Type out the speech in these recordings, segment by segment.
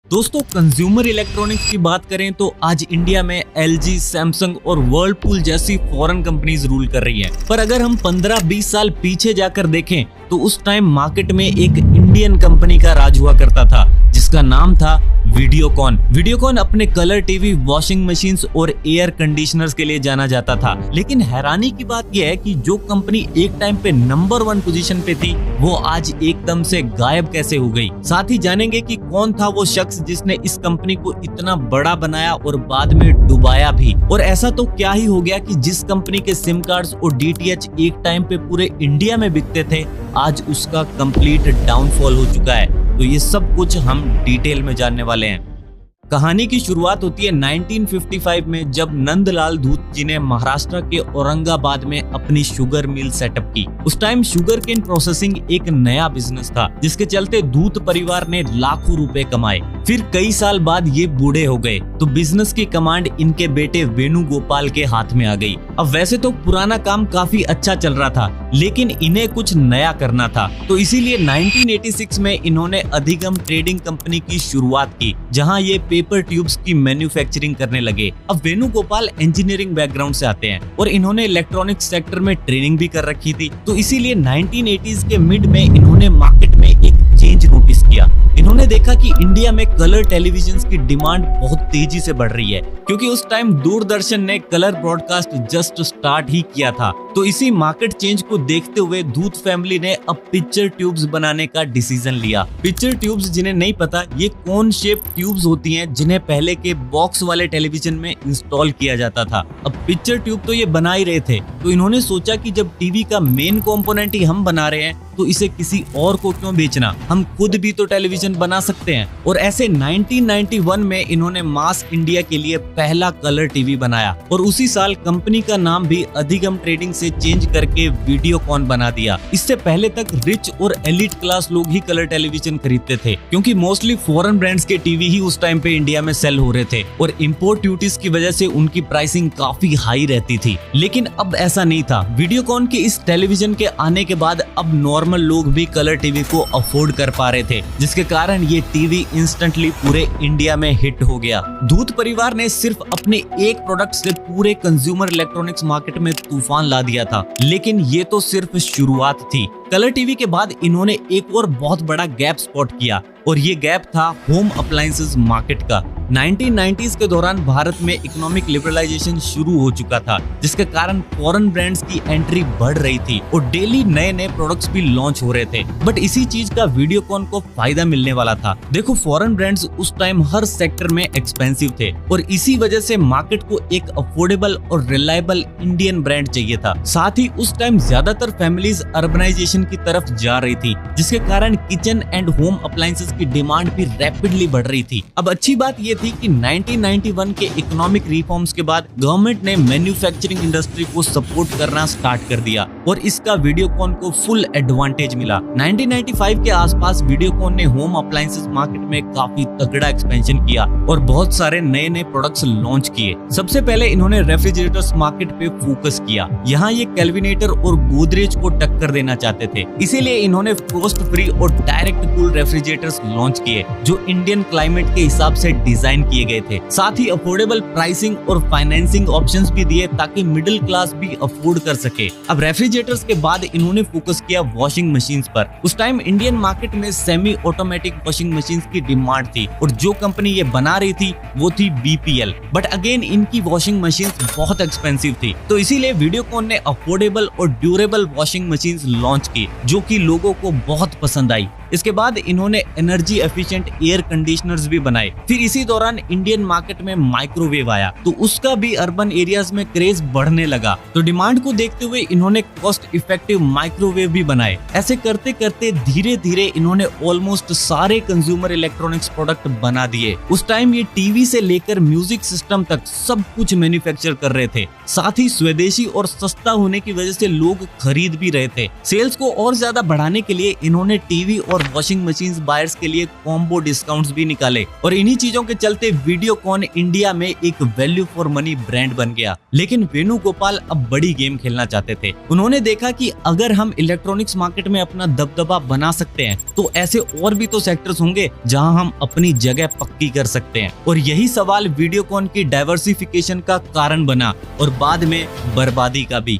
दोस्तों, consumer electronics की बात करें तो आज इंडिया में LG, सैमसंग और वर्लपूल जैसी फॉरेन कंपनीज रूल कर रही हैं। पर अगर हम 15-20 साल पीछे जाकर देखें तो उस टाइम मार्केट में एक इंडियन कंपनी का राज हुआ करता था जिसका नाम था वीडियोकॉन। वीडियोकॉन अपने कलर टीवी, वॉशिंग मशीन्स और एयर कंडीशनर्स के लिए जाना जाता था। लेकिन हैरानी की बात यह है कि जो कंपनी एक टाइम पे नंबर 1 पोजीशन पे थी वो आज एकदम से गायब कैसे हो गई। साथ ही जानेंगे कि कौन था वो शख्स जिसने इस कंपनी को इतना बड़ा बनाया और बाद में डुबाया भी। और ऐसा तो क्या ही हो गया कि जिस कंपनी के सिम कार्ड्स और DTH एक टाइम पे पूरे इंडिया में बिकते थे, आज उसका कंप्लीट डाउनफॉल हो चुका है। तो ये सब कुछ हम डिटेल में जानने वाले हैं। कहानी की शुरुआत होती है 1955 में, जब नंदलाल धूत जी ने महाराष्ट्र के औरंगाबाद में अपनी शुगर मिल सेटअप की। उस टाइम शुगर केन प्रोसेसिंग एक नया बिजनेस था जिसके चलते धूत परिवार ने लाखों रुपए कमाए। फिर कई साल बाद ये बूढ़े हो गए तो बिजनेस की कमांड इनके बेटे वेणुगोपाल के हाथ में आ गई। अब वैसे तो पुराना काम काफी अच्छा चल रहा था, लेकिन इन्हें कुछ नया करना था, तो इसीलिए 1986 में इन्होंने अधिगम ट्रेडिंग कंपनी की शुरुआत की, जहां ये पेपर ट्यूब्स की मैन्युफैक्चरिंग करने लगे। अब वेणुगोपाल इंजीनियरिंग बैकग्राउंड से आते हैं और इन्होंने इलेक्ट्रॉनिक्स सेक्टर में ट्रेनिंग भी कर रखी थी, तो इसीलिए 1980s के मिड में इन्होंने मार्केट में एक चेंज नोटिस किया। इन्होंने देखा कि इंडिया में कलर टेलीविजन की डिमांड बहुत तेजी से बढ़ रही है, क्योंकि उस टाइम दूरदर्शन ने कलर ब्रॉडकास्ट जस्ट स्टार्ट ही किया था। तो इसी मार्केट चेंज को देखते हुए धूत फैमिली ने अब पिक्चर ट्यूब्स बनाने का डिसीजन लिया। पिक्चर ट्यूब्स, जिन्हें नहीं पता, ये कोन शेप ट्यूब्स होती हैं जिन्हें पहले के बॉक्स वाले टेलीविजन में इंस्टॉल किया जाता था। अब पिक्चर ट्यूब तो ये बना ही रहे थे, तो इन्होंने सोचा कि जब टीवी का मेन कंपोनेंट ही हम बना रहे हैं तो इसे किसी और को क्यों बेचना, हम खुद भी तो टेलीविजन बना सकते हैं। और ऐसे 1991 में इन्होंने मास इंडिया के लिए पहला कलर टीवी बनाया और उसी साल कंपनी का नाम भी अधिगम ट्रेडिंग से चेंज करके वीडियोकॉन बना दिया। इससे पहले तक रिच और एलिट क्लास लोग ही कलर टेलीविजन खरीदते थे, क्योंकि मोस्टली फॉरेन ब्रांड्स के टीवी ही उस टाइम पे इंडिया में सेल हो रहे थे और इंपोर्ट ड्यूटीज की वजह से उनकी प्राइसिंग काफी हाई रहती थी। लेकिन अब ऐसा नहीं था। वीडियोकॉन के इस टेलीविजन के आने के बाद अब नॉर्मल लोग भी कलर टीवी को अफोर्ड कर पा रहे थे, जिसके कारण ये टीवी इंस्टेंटली पूरे इंडिया में हिट हो गया। धूत परिवार ने सिर्फ अपने एक प्रोडक्ट से पूरे कंज्यूमर इलेक्ट्रॉनिक्स मार्केट में तूफान ला दिया था, लेकिन ये तो सिर्फ शुरुआत थी। कलर टीवी के बाद इन्होंने एक और बहुत बड़ा गैप स्पॉट किया और ये गैप था होम अप्लायंसेस मार्केट का। 1990s के दौरान भारत में इकोनॉमिक लिबरलाइजेशन शुरू हो चुका था, जिसके कारण फॉरेन ब्रांड्स की एंट्री बढ़ रही थी और डेली नए नए प्रोडक्ट्स भी लॉन्च हो रहे थे। बट इसी चीज का वीडियोकॉन को फायदा मिलने वाला था। देखो, फॉरेन ब्रांड्स उस टाइम हर सेक्टर में एक्सपेंसिव थे और इसी वजह से मार्केट को एक अफोर्डेबल और रिलायबल इंडियन ब्रांड चाहिए था। साथ ही उस टाइम ज्यादातर फैमिलीज अर्बनाइजेशन की तरफ जा रही थी, जिसके कारण किचन एंड होम अप्लायंसेस की डिमांड भी रैपिडली बढ़ रही थी। अब अच्छी बात ये थी कि 1991 के इकोनॉमिक रिफॉर्म्स के बाद गवर्नमेंट ने मैन्युफैक्चरिंग इंडस्ट्री को सपोर्ट करना स्टार्ट कर दिया और इसका वीडियोकॉन को फुल एडवांटेज मिला। 1995 के आसपास वीडियोकॉन ने होम अप्लायंसेस मार्केट में काफी तगड़ा एक्सपेंशन किया और बहुत सारे नए नए प्रोडक्ट्स लॉन्च किए। सबसे पहले इन्होंने रेफ्रिजरेटर्स मार्केट पे फोकस किया। यहाँ ये कैलविनेटर और गोदरेज को टक्कर देना चाहते थे, इसीलिए इन्होंने फ्रोस्ट फ्री और डायरेक्ट कूल रेफ्रिजरेटर्स लॉन्च किए जो इंडियन क्लाइमेट के हिसाब से डिजाइन किए गए थे। साथ ही अफोर्डेबल प्राइसिंग और फाइनेंसिंग ऑप्शंस भी दिए ताकि मिडिल क्लास भी अफोर्ड कर सके। अब रेफ्रिजरेटर्स के बाद इन्होंने फोकस किया वॉशिंग मशीन्स पर। उस टाइम इंडियन मार्केट में सेमी ऑटोमेटिक वॉशिंग मशीन्स की डिमांड थी और जो कंपनी ये बना रही थी वो थी BPL। बट अगेन इनकी वॉशिंग मशीन्स बहुत एक्सपेंसिव थी, तो इसीलिए वीडियोकॉन ने अफोर्डेबल और ड्यूरेबल वॉशिंग मशीन्स लॉन्च की जो कि लोगों को बहुत पसंद आई। इसके बाद इन्होंने एनर्जी एफिशिएंट एयर कंडीशनर्स भी बनाए। फिर इसी दौरान इंडियन मार्केट में माइक्रोवेव आया, तो उसका भी अर्बन एरियाज में क्रेज बढ़ने लगा। तो डिमांड को देखते हुए इन्होंने कॉस्ट इफेक्टिव माइक्रोवेव भी बनाए। ऐसे करते करते धीरे धीरे इन्होंने ऑलमोस्ट सारे कंज्यूमर इलेक्ट्रॉनिक्स प्रोडक्ट बना दिए। उस टाइम ये टीवी से लेकर म्यूजिक सिस्टम तक सब कुछ मैन्युफैक्चर कर रहे थे। साथ ही स्वदेशी और सस्ता होने की वजह से लोग खरीद भी रहे थे। सेल्स को और ज्यादा बढ़ाने के लिए इन्होंने टीवी और वॉशिंग मशीन्स बायर्स के लिए कॉम्बो डिस्काउंट्स भी निकाले और इन्हीं चीजों के चलते वीडियोकॉन इंडिया में एक वैल्यू फॉर मनी ब्रांड बन गया। लेकिन वेणुगोपाल अब बड़ी गेम खेलना चाहते थे। उन्होंने इन्होंने देखा कि अगर हम इलेक्ट्रॉनिक्स मार्केट में अपना दबदबा बना सकते हैं तो ऐसे और भी तो सेक्टर्स होंगे जहां हम अपनी जगह पक्की कर सकते हैं। और यही सवाल वीडियोकॉन की डाइवर्सिफिकेशन का कारण बना और बाद में बर्बादी का भी।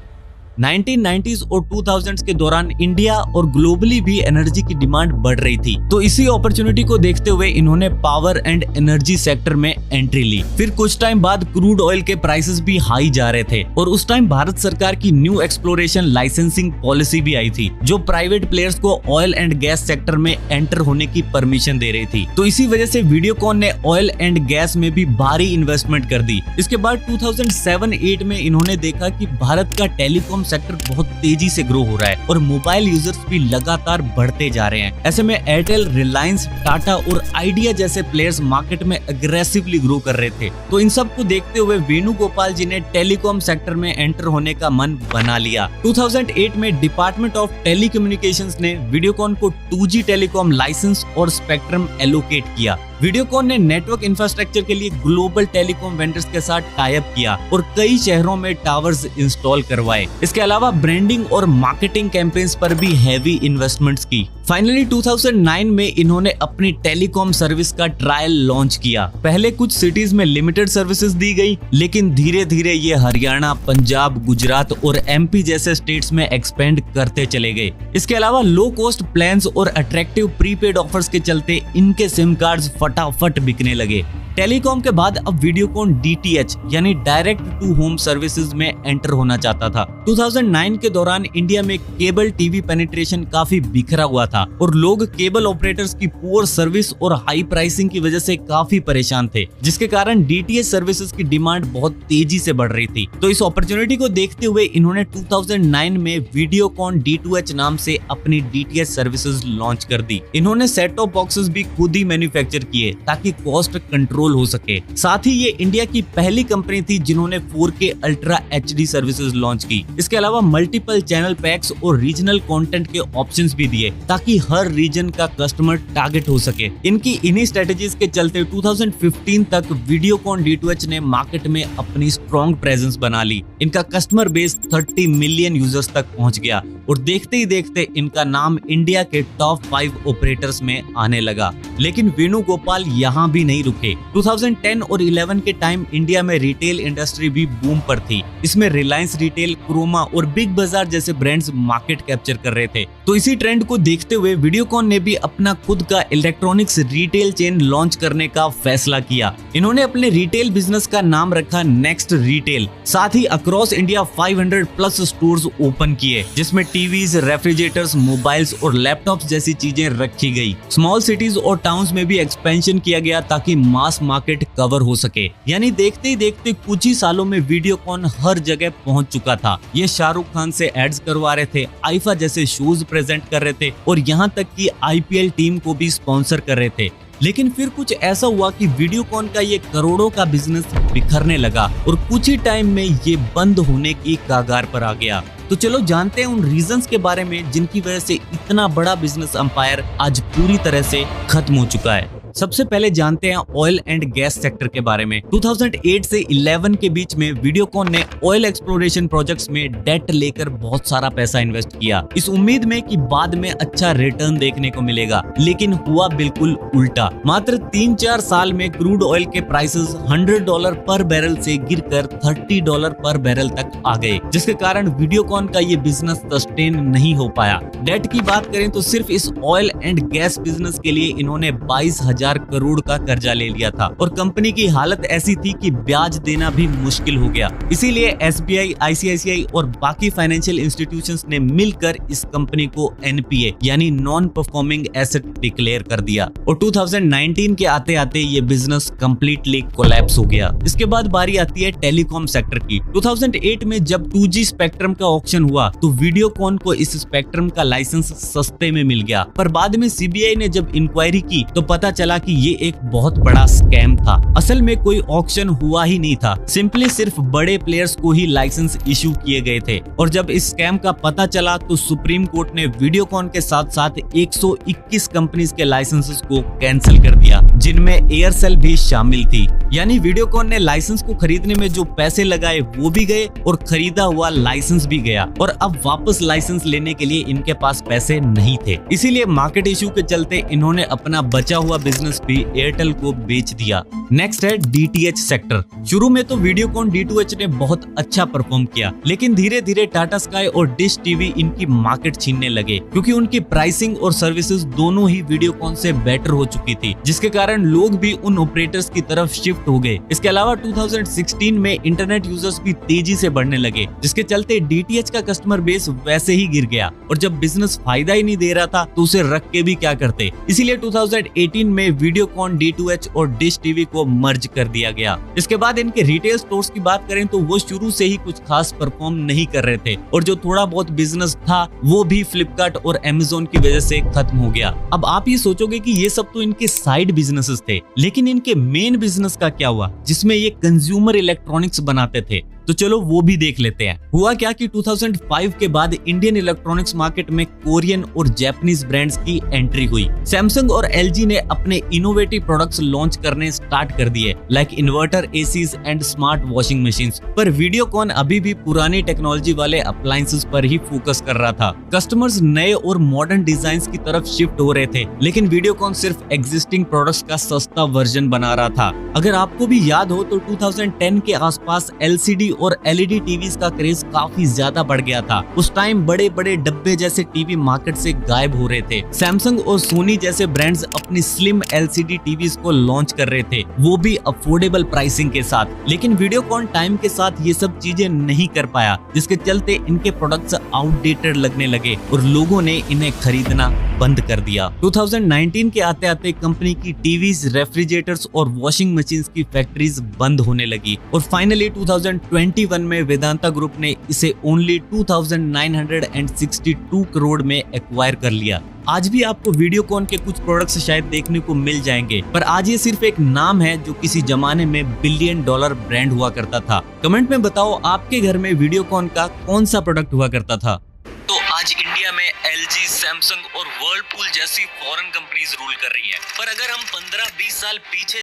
1990s और 2000s के दौरान इंडिया और ग्लोबली भी एनर्जी की डिमांड बढ़ रही थी, तो इसी अपॉर्चुनिटी को देखते हुए इन्होंने पावर एंड एनर्जी सेक्टर में एंट्री ली। फिर कुछ टाइम बाद क्रूड ऑयल के प्राइसेस भी हाई जा रहे थे और उस टाइम भारत सरकार की न्यू एक्सप्लोरेशन लाइसेंसिंग पॉलिसी भी आई थी जो प्राइवेट प्लेयर्स को ऑयल एंड गैस सेक्टर में एंटर होने की परमिशन दे रही थी। तो इसी वजह से वीडियोकॉन ने ऑयल एंड गैस में भी भारी इन्वेस्टमेंट कर दी। इसके बाद 2007-8 में इन्होंने देखा कि भारत का टेलीकॉम सेक्टर बहुत तेजी से ग्रो हो रहा है और मोबाइल यूजर्स भी लगातार बढ़ते जा रहे हैं। ऐसे में एयरटेल, रिलायंस, टाटा और आइडिया जैसे प्लेयर्स मार्केट में अग्रेसिवली ग्रो कर रहे थे। तो इन सब को देखते हुए वेणुगोपाल जी ने टेलीकॉम सेक्टर में एंटर होने का मन बना लिया। 2008 में डिपार्टमेंट ऑफ टेलीकम्युनिकेशंस ने वीडियोकॉन को 2G टेलीकॉम लाइसेंस और स्पेक्ट्रम एलोकेट किया। वीडियोकॉन ने नेटवर्क इंफ्रास्ट्रक्चर के लिए ग्लोबल टेलीकॉम वेंडर्स के साथ टाई अप किया और कई शहरों में टावर्स इंस्टॉल करवाए। इसके अलावा ब्रांडिंग और मार्केटिंग कैंपेन्स पर भी हैवी इन्वेस्टमेंट्स की। फाइनली 2009 में इन्होंने अपनी टेलीकॉम सर्विस का ट्रायल लॉन्च किया। पहले कुछ सिटीज में लिमिटेड सर्विसेज दी गई, लेकिन धीरे धीरे ये हरियाणा, पंजाब, गुजरात और MP जैसे स्टेट्स में एक्सपेंड करते चले गए। इसके अलावा लो कॉस्ट प्लान्स और अट्रैक्टिव प्रीपेड ऑफर्स के चलते इनके सिम कार्ड्स फटाफट बिकने लगे। टेलीकॉम के बाद अब वीडियोकॉन DTH यानी डायरेक्ट टू होम सर्विसेज में एंटर होना चाहता था। 2009 के दौरान इंडिया में केबल टीवी पेनिट्रेशन काफी बिखरा हुआ था और लोग केबल ऑपरेटर्स की पुअर सर्विस और हाई प्राइसिंग की वजह से काफी परेशान थे, जिसके कारण DTH सर्विसेज की डिमांड बहुत तेजी से बढ़ रही थी। तो इस अपॉर्चुनिटी को देखते हुए इन्होंने 2009 में वीडियोकॉन D2H नाम से अपनी DTH सर्विसेज लॉन्च कर दी। इन्होंने सेट टॉप बॉक्सेस भी खुद ही मैन्युफैक्चर किए ताकि कॉस्ट कंट्रोल हो सके। साथ ही ये इंडिया की पहली कंपनी थी जिन्होंने 4K ultra HD services launch की। इसके अलावा मल्टीपल चैनल पैक्स और रीजनल कंटेंट के ऑप्शंस भी दिए ताकि हर रीजन का कस्टमर टारगेट हो सके। इनकी इन्हीं स्ट्रेटजीज के चलते 2015 तक वीडियोकॉन D2H ने मार्केट में अपनी स्ट्रॉन्ग प्रेजेंस बना ली। इनका कस्टमर बेस 30 मिलियन यूजर्स तक पहुंच गया और देखते ही देखते इनका नाम इंडिया के टॉप 5 ऑपरेटर्स में आने लगा। लेकिन वेणुगोपाल यहाँ भी नहीं रुके। 2010 और 11 के टाइम इंडिया में रिटेल इंडस्ट्री भी बूम पर थी। इसमें रिलायंस रिटेल, क्रोमा और बिग बाजार जैसे ब्रांड्स मार्केट कैप्चर कर रहे थे। तो इसी ट्रेंड को देखते हुए वीडियोकॉन ने भी अपना खुद का इलेक्ट्रॉनिक्स रिटेल चेन लॉन्च करने का फैसला किया। इन्होंने अपने रिटेल बिजनेस का नाम रखा नेक्स्ट रिटेल। साथ ही across India 500 plus stores open किए, जिसमें टीवीज, रेफ्रिजरेटर्स, मोबाइल्स और लैपटॉप्स जैसी चीजें रखी गई। स्मॉल सिटीज और टाउन्स में भी एक्सपेंशन किया गया ताकि मास मार्केट कवर हो सके। यानी देखते ही देखते कुछ ही सालों में वीडियोकॉन हर जगह पहुंच चुका था। ये शाहरुख खान से एड्स करवा रहे थे, आईफा जैसे शोज प्रेजेंट कर रहे थे और यहाँ तक कि IPL टीम को भी स्पॉन्सर कर रहे थे। लेकिन फिर कुछ ऐसा हुआ कि वीडियोकॉन का ये करोड़ों का बिजनेस बिखरने लगा और कुछ ही टाइम में ये बंद होने की कगार पर आ गया। तो चलो जानते हैं उन रीजंस के बारे में जिनकी वजह से इतना बड़ा बिजनेस एम्पायर आज पूरी तरह से खत्म हो चुका है। सबसे पहले जानते हैं ऑयल एंड गैस सेक्टर के बारे में। 2008 से 11 के बीच में वीडियोकॉन ने ऑयल एक्सप्लोरेशन प्रोजेक्ट्स में डेट लेकर बहुत सारा पैसा इन्वेस्ट किया, इस उम्मीद में कि बाद में अच्छा रिटर्न देखने को मिलेगा। लेकिन हुआ बिल्कुल उल्टा। मात्र 3-4 साल में क्रूड ऑयल के प्राइसेस $100 पर बैरल से गिरकर $30 पर बैरल तक आ गए, जिसके कारण वीडियोकॉन का ये बिजनेस सस्टेन नहीं हो पाया। डेट की बात करें तो सिर्फ इस ऑयल एंड गैस बिजनेस के लिए इन्होंने 22,000 करोड़ का कर्जा ले लिया था और कंपनी की हालत ऐसी थी कि ब्याज देना भी मुश्किल हो गया। इसीलिए SBI, ICICI और बाकी फाइनेंशियल इंस्टीट्यूशंस ने मिलकर इस कंपनी को NPA यानी नॉन परफॉर्मिंग एसेट डिक्लेयर कर दिया और 2019 के आते आते ये बिजनेस कंप्लीटली कोलैप्स हो गया। इसके बाद बारी आती है टेलीकॉम सेक्टर की। 2008 में जब 2G स्पेक्ट्रम का ऑक्शन हुआ तो वीडियोकॉन को इस स्पेक्ट्रम का लाइसेंस सस्ते में मिल गया, पर बाद में CBI ने जब इंक्वायरी की तो पता चला चला कि ये एक बहुत बड़ा स्कैम था। असल में कोई ऑक्शन हुआ ही नहीं था, सिंपली सिर्फ बड़े प्लेयर्स को ही लाइसेंस इशू किए गए थे। और जब इस स्कैम का पता चला तो सुप्रीम कोर्ट ने वीडियोकॉन के साथ साथ 121 कंपनीज के लाइसेंसेस को कैंसिल कर दिया, जिनमें एयरसेल भी शामिल थी। यानी वीडियोकॉन ने लाइसेंस को खरीदने में जो पैसे लगाए वो भी गए और खरीदा हुआ लाइसेंस भी गया, और अब वापस लाइसेंस लेने के लिए इनके पास पैसे नहीं थे। इसीलिए मार्केट इशू के चलते इन्होंने अपना बचा हुआ बिजनेस भी एयरटेल को बेच दिया। नेक्स्ट है डीटीएच सेक्टर। शुरू में तो वीडियोकॉन D2H ने बहुत अच्छा परफॉर्म किया, लेकिन धीरे धीरे टाटा स्काई और डिश टीवी इनकी मार्केट छीनने लगे, क्योंकि उनकी प्राइसिंग और सर्विसेज दोनों ही वीडियोकॉन से बेटर हो चुकी थी, जिसके कारण लोग भी उन ऑपरेटर्स की तरफ शिफ्ट हो गए। इसके अलावा 2016 में इंटरनेट यूजर्स भी तेजी से बढ़ने लगे, जिसके चलते डीटीएच का कस्टमर बेस वैसे ही गिर गया, और जब बिजनेस फायदा ही नहीं दे रहा था तो उसे रख के भी क्या करते। इसीलिए 2018 में वीडियोकॉन D2H और डिश टीवी को मर्ज कर दिया गया। इसके बाद इनके रिटेल स्टोर्स की बात करें तो वो शुरू से ही कुछ खास परफॉर्म नहीं कर रहे थे, और जो थोड़ा बहुत बिजनेस था वो भी फ्लिपकार्ट और अमेज़न की वजह से खत्म हो गया। अब आप ये सोचोगे कि ये सब तो इनके साइड बिजनेसेस थे, लेकिन इनके मेन बिजनेस का क्या हुआ, जिसमें ये कंज्यूमर इलेक्ट्रॉनिक्स बनाते थे? तो चलो वो भी देख लेते हैं। हुआ क्या कि 2005 के बाद इंडियन इलेक्ट्रॉनिक्स मार्केट में कोरियन और जापानीज ब्रांड्स की एंट्री हुई। सैमसंग और एलजी ने अपने इनोवेटिव प्रोडक्ट्स लॉन्च करने स्टार्ट कर दिए, like inverter, ACs and smart washing machines. पर वीडियोकॉन अभी भी पुरानी टेक्नोलॉजी वाले अप्लायंसेस पर ही फोकस कर रहा था। कस्टमर्स नए और मॉडर्न डिजाइन की तरफ शिफ्ट हो रहे थे, लेकिन वीडियोकॉन सिर्फ एग्जिस्टिंग प्रोडक्ट्स का सस्ता वर्जन बना रहा था। अगर आपको भी याद हो तो 2010 के आसपास एलसीडी और एलईडी टीवीज का क्रेज काफी ज्यादा बढ़ गया था। उस टाइम बड़े बड़े डब्बे जैसे टीवी मार्केट से गायब हो रहे थे। सैमसंग और सोनी जैसे ब्रांड्स अपनी स्लिम एलसीडी टीवीज को लॉन्च कर रहे थे, वो भी अफोर्डेबल प्राइसिंग के साथ। लेकिन वीडियोकॉन टाइम के साथ ये सब चीजें नहीं कर पाया, जिसके चलते इनके प्रोडक्ट्स आउटडेटेड लगने लगे और लोगों ने इन्हें खरीदना बंद कर दिया। 2019 के आते आते कंपनी की टीवीज, रेफ्रिजरेटर्स और वॉशिंग मशीन्स की फैक्ट्रीज बंद होने लगी, और फाइनली 2021 में वेदांता ग्रुप ने इसे ओनली 2962 करोड़ में एक्वायर कर लिया। आज भी आपको वीडियोकॉन के कुछ प्रोडक्ट्स शायद देखने को मिल जाएंगे, पर आज ये सिर्फ एक नाम है जो किसी जमाने में $1 बिलियन ब्रांड हुआ करता था। कमेंट में बताओ आपके घर में वीडियोकॉन का कौन सा प्रोडक्ट हुआ करता था। तो आज इंडिया में एलजी, सैमसंग और वर्लपूल जैसी फॉरेन कंपनीज रूल कर रही है, पर अगर हम 15-20 साल पीछे